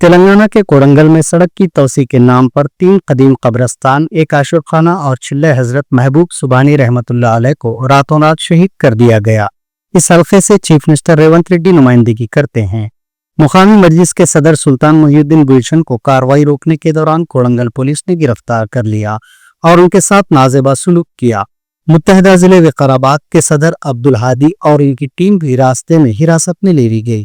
تلنگانہ کے کوڑنگل میں سڑک کی توسیع کے نام پر 3 قدیم قبرستان، ایک عاشورخانہ اور چلہ حضرت محبوب سبحانی رحمۃ اللہ علیہ کو راتوں رات شہید کر دیا گیا۔ اس حلقے سے چیف منسٹر ریونت ریڈی نمائندگی کرتے ہیں۔ مقامی مجلس کے صدر سلطان محی الدین گلشن کو کارروائی روکنے کے دوران کوڑنگل پولیس نے گرفتار کر لیا اور ان کے ساتھ نازیبا سلوک کیا۔ متحدہ ضلع وقار کے صدر عبدالہادی اور ان کی ٹیم بھی راستے میں حراست میں لے لی گئی۔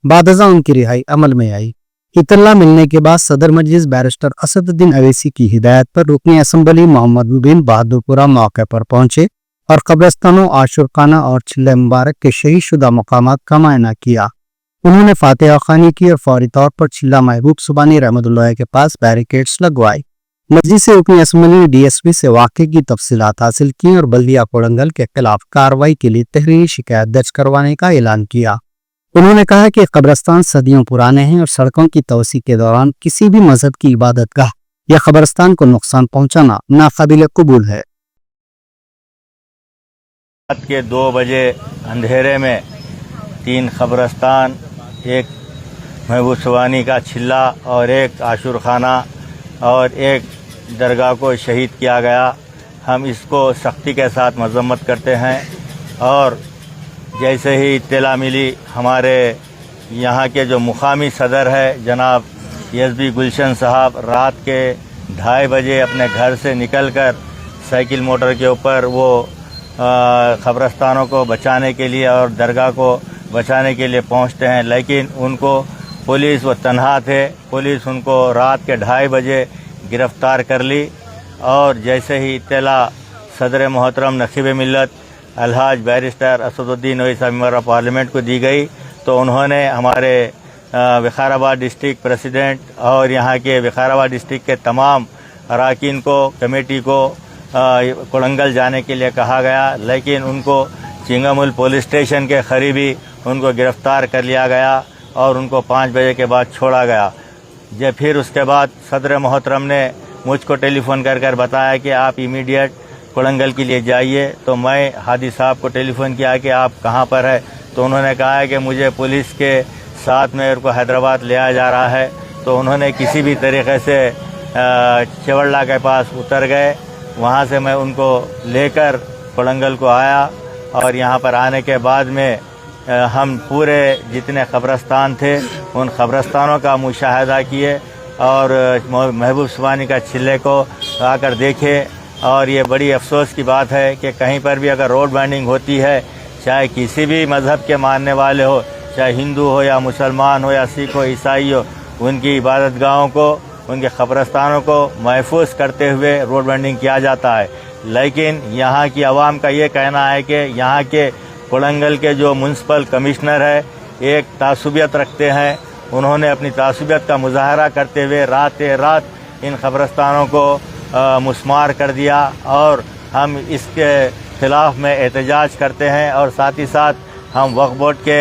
بعد ازاں ان کی رہائی عمل میں آئی۔ اطلاع ملنے کے بعد صدر مجلس بیرسٹر اسد الدین اویسی کی ہدایت پر رکن اسمبلی محمد مبین بہادر پورہ موقع پر پہنچے اور قبرستانوں، عاشورخانہ اور چلہ مبارک کے شہید شدہ مقامات کا معائنہ کیا۔ انہوں نے فاتحہ خوانی کی اور فوری طور پر چلہ محبوب سبحانی رحمۃ اللہ کے پاس بیریکیڈز لگوائے۔ مجلس رکن اسمبلی نے ڈی ایس پی سے واقعے کی تفصیلات حاصل کی اور بلدیہ کوڑنگل کے خلاف کارروائی کے لیے تحریری شکایت درج کروانے کا اعلان کیا۔ انہوں نے کہا کہ قبرستان صدیوں پرانے ہیں اور سڑکوں کی توسیع کے دوران کسی بھی مذہب کی عبادت گاہ یا قبرستان کو نقصان پہنچانا ناقابل قبول ہے۔ رات کے 2 بجے اندھیرے میں 3 قبرستان، ایک محبوب سبحانی کا چلہ اور ایک عاشورخانہ اور ایک درگاہ کو شہید کیا گیا۔ ہم اس کو سختی کے ساتھ مذمت کرتے ہیں اور جیسے ہی اطلاع ملی، ہمارے یہاں کے جو مقامی صدر ہے جناب ایس بی گلشن صاحب رات کے 2:30 بجے اپنے گھر سے نکل کر سائیکل موٹر کے اوپر وہ قبرستانوں کو بچانے کے لیے اور درگاہ کو بچانے کے لیے پہنچتے ہیں، لیکن ان کو پولیس، وہ تنہا تھے، پولیس ان کو رات کے 2:30 بجے گرفتار کر لی اور جیسے ہی اطلاع صدر محترم نقیب ملت الحاج barrister Asad Uddin Owaisi member of parliament کو دی گئی تو انہوں نے ہمارے وقار ڈسٹرکٹ پریزیڈنٹ اور یہاں کے وقار ڈسٹرکٹ کے تمام اراکین کو، کمیٹی کو کوڑنگل جانے کے لیے کہا گیا، لیکن ان کو چنگامل پولیس اسٹیشن کے قریبی ان کو گرفتار کر لیا گیا اور ان کو 5 بجے کے بعد چھوڑا گیا۔ پھر اس کے بعد صدر محترم نے مجھ کو ٹیلی فون کر بتایا کہ آپ امیڈیٹ کوڑنگل کے لیے جائیے، تو میں ہادی صاحب کو ٹیلی فون کیا کہ آپ کہاں پر ہے، تو انہوں نے کہا کہ مجھے پولیس کے ساتھ میں ان کو حیدرآباد لے آیا جا رہا ہے۔ تو انہوں نے کسی بھی طریقے سے چوڑلہ کے پاس اتر گئے، وہاں سے میں ان کو لے کر کوڑنگل کو آیا اور یہاں پر آنے کے بعد میں ہم پورے جتنے قبرستان تھے ان قبرستانوں کا مشاہدہ کیے اور محبوب سبحانی کا چلے کو آ کر دیکھے۔ اور یہ بڑی افسوس کی بات ہے کہ کہیں پر بھی اگر روڈ بائنڈنگ ہوتی ہے، چاہے کسی بھی مذہب کے ماننے والے ہو، چاہے ہندو ہو یا مسلمان ہو یا سکھ ہو، عیسائی ہو، ان کی عبادت گاہوں کو، ان کے قبرستانوں کو محفوظ کرتے ہوئے روڈ بائنڈنگ کیا جاتا ہے۔ لیکن یہاں کی عوام کا یہ کہنا ہے کہ یہاں کے کوڑنگل کے جو میونسپل کمشنر ہے ایک تعصبیت رکھتے ہیں، انہوں نے اپنی تعصبیت کا مظاہرہ کرتے ہوئے رات ان قبرستانوں کو مسمار کر دیا اور ہم اس کے خلاف میں احتجاج کرتے ہیں اور ساتھ ہی ساتھ ہم وقف بورڈ کے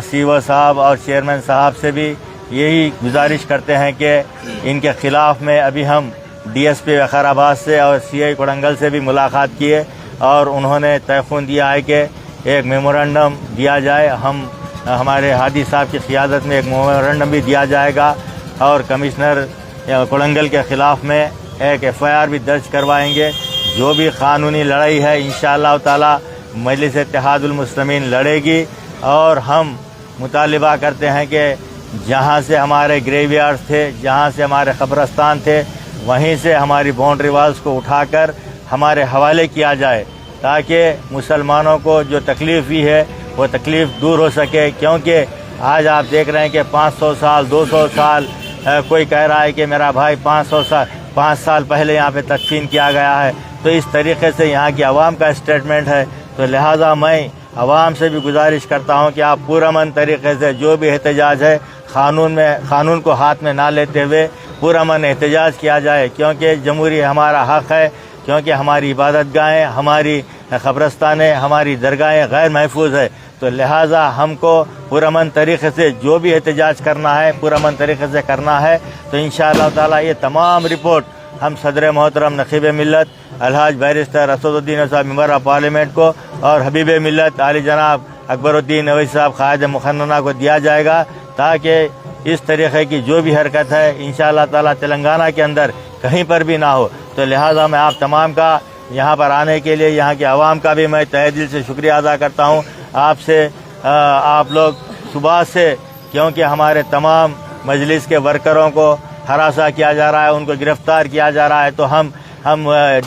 سی او صاحب اور چیئرمین صاحب سے بھی یہی گزارش کرتے ہیں کہ ان کے خلاف میں ابھی ہم ڈی ایس پی وقار سے اور سی آئی کوڑنگل سے بھی ملاقات کیے اور انہوں نے تیقن دیا ہے کہ ایک میمورنڈم دیا جائے، ہمارے ہادی صاحب کی قیادت میں ایک میمورنڈم بھی دیا جائے گا اور کمشنر کوڑنگل کے خلاف میں ایک ایف آئی آر بھی درج کروائیں گے۔ جو بھی قانونی لڑائی ہے انشاءاللہ تعالی مجلس اتحاد المسلمین لڑے گی اور ہم مطالبہ کرتے ہیں کہ جہاں سے ہمارے گریو یارڈز تھے، جہاں سے ہمارے قبرستان تھے، وہیں سے ہماری باؤنڈری والز کو اٹھا کر ہمارے حوالے کیا جائے تاکہ مسلمانوں کو جو تکلیف ہوئی ہے وہ تکلیف دور ہو سکے، کیونکہ آج آپ دیکھ رہے ہیں کہ 500 سال 200 سال کوئی کہہ رہا ہے کہ میرا بھائی 5 سال پہلے یہاں پہ تدفین کیا گیا ہے، تو اس طریقے سے یہاں کی عوام کا اسٹیٹمنٹ ہے۔ تو لہٰذا میں عوام سے بھی گزارش کرتا ہوں کہ آپ پرامن طریقے سے جو بھی احتجاج ہے قانون کو ہاتھ میں نہ لیتے ہوئے پرامن احتجاج کیا جائے، کیونکہ جمہوری ہمارا حق ہے، کیونکہ ہماری عبادت گاہیں، ہماری قبرستانیں، ہماری درگاہیں غیر محفوظ ہے، تو لہٰذا ہم کو پرامن طریقے سے جو بھی احتجاج کرنا ہے پرامن طریقے سے کرنا ہے۔ تو انشاءاللہ تعالی یہ تمام رپورٹ ہم صدر محترم نقیب ملت الحاج barrister Asad Uddin Owaisi member of parliament کو اور حبیب ملت عالی جناب اکبر الدین اویسی صاحب قائد مقننہ کو دیا جائے گا تاکہ اس طریقے کی جو بھی حرکت ہے انشاءاللہ تعالی تلنگانہ کے اندر کہیں پر بھی نہ ہو. تو لہٰذا میں آپ تمام کا یہاں پر آنے کے لیے یہاں کے عوام کا بھی میں تہہ دل سے شکریہ ادا کرتا ہوں. آپ لوگ صبح سے، کیونکہ ہمارے تمام مجلس کے ورکروں کو ہراساں کیا جا رہا ہے، ان کو گرفتار کیا جا رہا ہے، تو ہم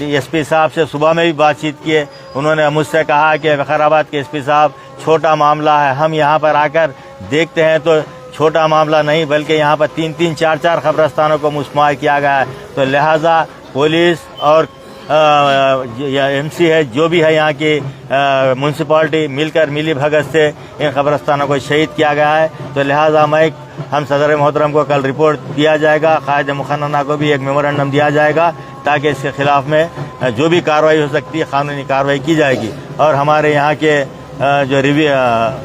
ایس پی صاحب سے صبح میں بھی بات چیت کیے. انہوں نے مجھ سے کہا کہ وقارآباد کے ایس پی صاحب چھوٹا معاملہ ہے، ہم یہاں پر آ کر دیکھتے ہیں تو چھوٹا معاملہ نہیں بلکہ یہاں پر 3 4 قبرستانوں کو مسمار کیا گیا ہے. تو لہٰذا پولیس اور ایم سی ہے جو بھی ہے یہاں کی میونسپلٹی مل کر ملی بھگت سے ان قبرستانوں کو شہید کیا گیا ہے. تو لہٰذا ہم صدر محترم کو کل رپورٹ دیا جائے گا، قائد مقننہ کو بھی ایک میمورنڈم دیا جائے گا تاکہ اس کے خلاف میں جو بھی کارروائی ہو سکتی ہے قانونی کارروائی کی جائے گی. اور ہمارے یہاں کے جو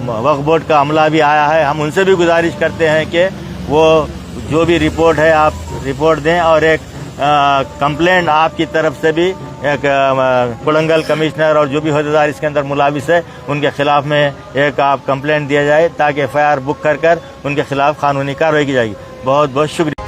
وقف بورڈ کا عملہ بھی آیا ہے، ہم ان سے بھی گزارش کرتے ہیں کہ وہ جو بھی رپورٹ ہے آپ رپورٹ دیں، اور ایک کمپلینٹ آپ کی طرف سے بھی ایک کڑنگل کمشنر اور جو بھی عہدیدار اس کے اندر ملوث ہے ان کے خلاف میں ایک آپ کمپلینٹ دیا جائے تاکہ ایف آئی آر بک کر ان کے خلاف قانونی کارروائی کی جائے گی. بہت بہت شکریہ.